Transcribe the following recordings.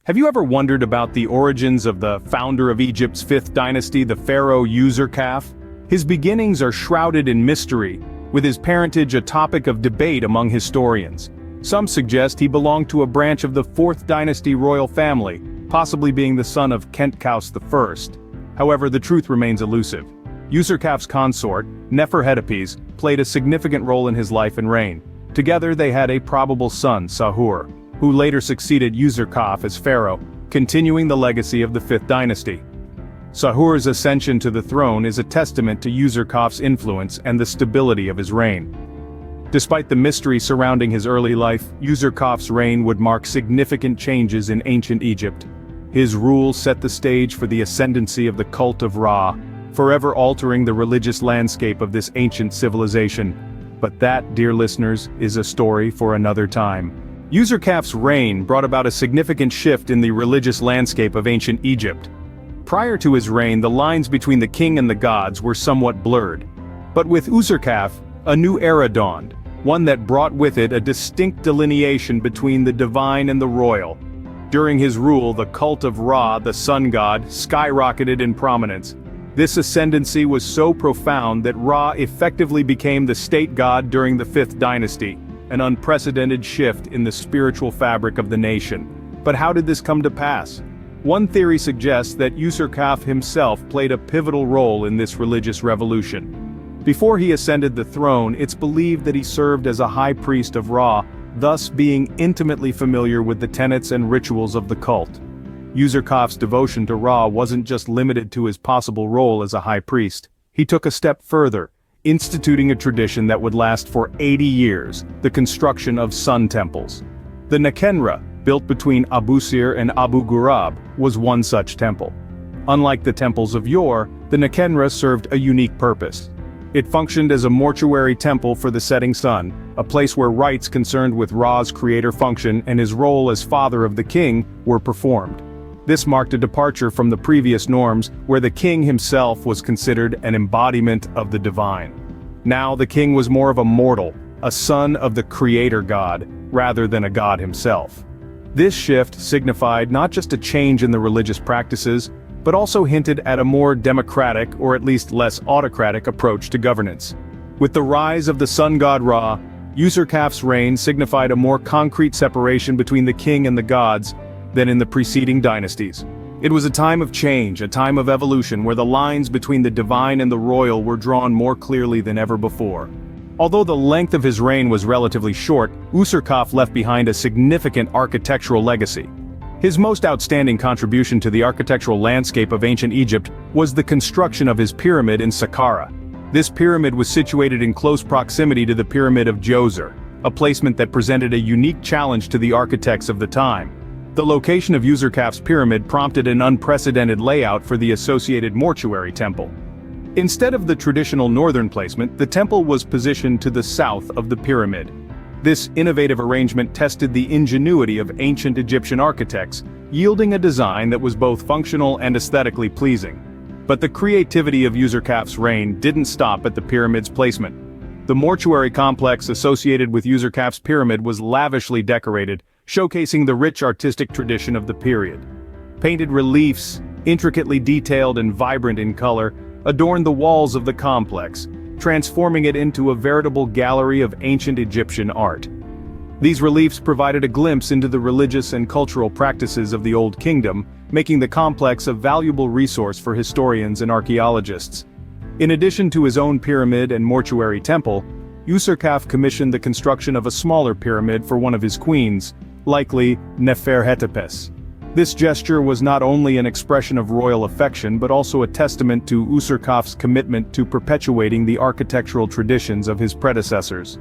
Have you ever wondered about the origins of the founder of Egypt's fifth dynasty, the pharaoh Userkaf? His beginnings are shrouded in mystery, with his parentage a topic of debate among historians. Some suggest he belonged to a branch of the fourth dynasty royal family, possibly being the son of Khentkaus I. However, the truth remains elusive. Userkaf's consort, Neferhetepes, played a significant role in his life and reign. Together they had a probable son, Sahur, who later succeeded Userkaf as pharaoh, continuing the legacy of the fifth dynasty. Sahur's ascension to the throne is a testament to Userkaf's influence and the stability of his reign. Despite the mystery surrounding his early life, Userkaf's reign would mark significant changes in ancient Egypt. His rule set the stage for the ascendancy of the cult of Ra, forever altering the religious landscape of this ancient civilization. But that, dear listeners, is a story for another time. Userkaf's reign brought about a significant shift in the religious landscape of ancient Egypt. Prior to his reign, the lines between the king and the gods were somewhat blurred. But with Userkaf, a new era dawned, one that brought with it a distinct delineation between the divine and the royal. During his rule, the cult of Ra, the sun god, skyrocketed in prominence. This ascendancy was so profound that Ra effectively became the state god during the fifth dynasty, an unprecedented shift in the spiritual fabric of the nation. But how did this come to pass? One theory suggests that Userkaf himself played a pivotal role in this religious revolution. Before he ascended the throne, it's believed that he served as a high priest of Ra, thus being intimately familiar with the tenets and rituals of the cult. Userkaf's devotion to Ra wasn't just limited to his possible role as a high priest. He took a step further, instituting a tradition that would last for 80 years, the construction of sun temples. The Nekhenra, built between Abusir and Abu Ghurab, was one such temple. Unlike the temples of yore, the Nekhenra served a unique purpose. It functioned as a mortuary temple for the setting sun, a place where rites concerned with Ra's creator function and his role as father of the king were performed. This marked a departure from the previous norms, where the king himself was considered an embodiment of the divine. Now the king was more of a mortal, a son of the creator god, rather than a god himself. This shift signified not just a change in the religious practices, but also hinted at a more democratic, or at least less autocratic, approach to governance. With the rise of the sun god Ra, Userkaf's reign signified a more concrete separation between the king and the gods than in the preceding dynasties. It was a time of change, a time of evolution where the lines between the divine and the royal were drawn more clearly than ever before. Although the length of his reign was relatively short, Userkaf left behind a significant architectural legacy. His most outstanding contribution to the architectural landscape of ancient Egypt was the construction of his pyramid in Saqqara. This pyramid was situated in close proximity to the Pyramid of Djoser, a placement that presented a unique challenge to the architects of the time. The location of Userkaf's pyramid prompted an unprecedented layout for the associated mortuary temple. Instead of the traditional northern placement, the temple was positioned to the south of the pyramid. This innovative arrangement tested the ingenuity of ancient Egyptian architects, yielding a design that was both functional and aesthetically pleasing. But the creativity of Userkaf's reign didn't stop at the pyramid's placement. The mortuary complex associated with Userkaf's pyramid was lavishly decorated, showcasing the rich artistic tradition of the period. Painted reliefs, intricately detailed and vibrant in color, adorned the walls of the complex, transforming it into a veritable gallery of ancient Egyptian art. These reliefs provided a glimpse into the religious and cultural practices of the Old Kingdom, making the complex a valuable resource for historians and archaeologists. In addition to his own pyramid and mortuary temple, Userkaf commissioned the construction of a smaller pyramid for one of his queens, likely Neferhetepes. This gesture was not only an expression of royal affection but also a testament to Userkaf's commitment to perpetuating the architectural traditions of his predecessors.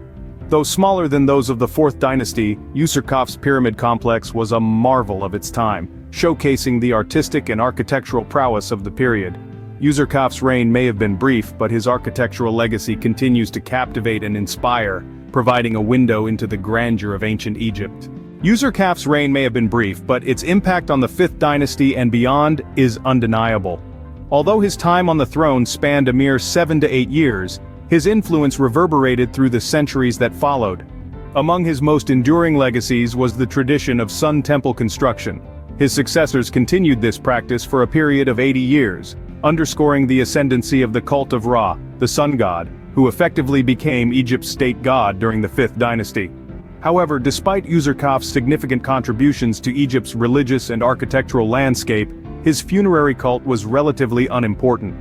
Though smaller than those of the fourth dynasty, Userkaf's pyramid complex was a marvel of its time, showcasing the artistic and architectural prowess of the period. Userkaf's reign may have been brief, but his architectural legacy continues to captivate and inspire, providing a window into the grandeur of ancient Egypt. Userkaf's reign may have been brief, but its impact on the fifth dynasty and beyond is undeniable. Although his time on the throne spanned a mere 7 to 8 years, his influence reverberated through the centuries that followed. Among his most enduring legacies was the tradition of Sun Temple construction. His successors continued this practice for a period of 80 years, underscoring the ascendancy of the cult of Ra, the sun god, who effectively became Egypt's state god during the 5th dynasty. However, despite Userkaf's significant contributions to Egypt's religious and architectural landscape, his funerary cult was relatively unimportant.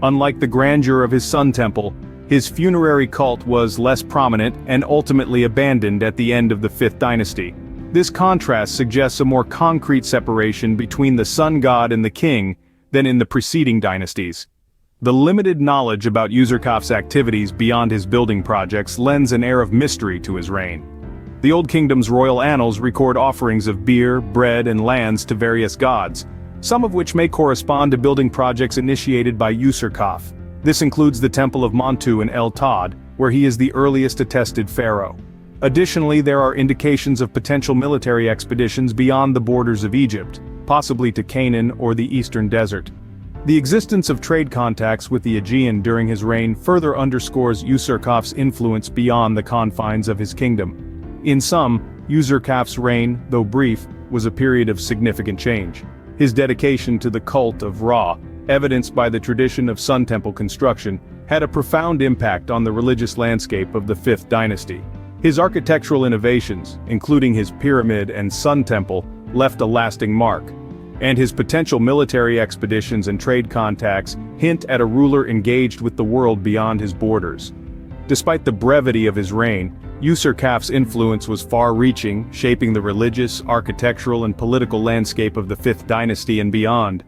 Unlike the grandeur of his sun temple, his funerary cult was less prominent and ultimately abandoned at the end of the 5th dynasty. This contrast suggests a more concrete separation between the sun god and the king than in the preceding dynasties. The limited knowledge about Userkaf's activities beyond his building projects lends an air of mystery to his reign. The Old Kingdom's royal annals record offerings of beer, bread, and lands to various gods, some of which may correspond to building projects initiated by Userkaf. This includes the Temple of Montu in El Tad, where he is the earliest attested pharaoh. Additionally, there are indications of potential military expeditions beyond the borders of Egypt, possibly to Canaan or the Eastern Desert. The existence of trade contacts with the Aegean during his reign further underscores Userkaf's influence beyond the confines of his kingdom. In sum, Userkaf's reign, though brief, was a period of significant change. His dedication to the cult of Ra, evidenced by the tradition of Sun Temple construction, had a profound impact on the religious landscape of the 5th dynasty. His architectural innovations, including his pyramid and Sun Temple, left a lasting mark. And his potential military expeditions and trade contacts hint at a ruler engaged with the world beyond his borders. Despite the brevity of his reign, Userkaf's influence was far-reaching, shaping the religious, architectural, and political landscape of the 5th dynasty and beyond.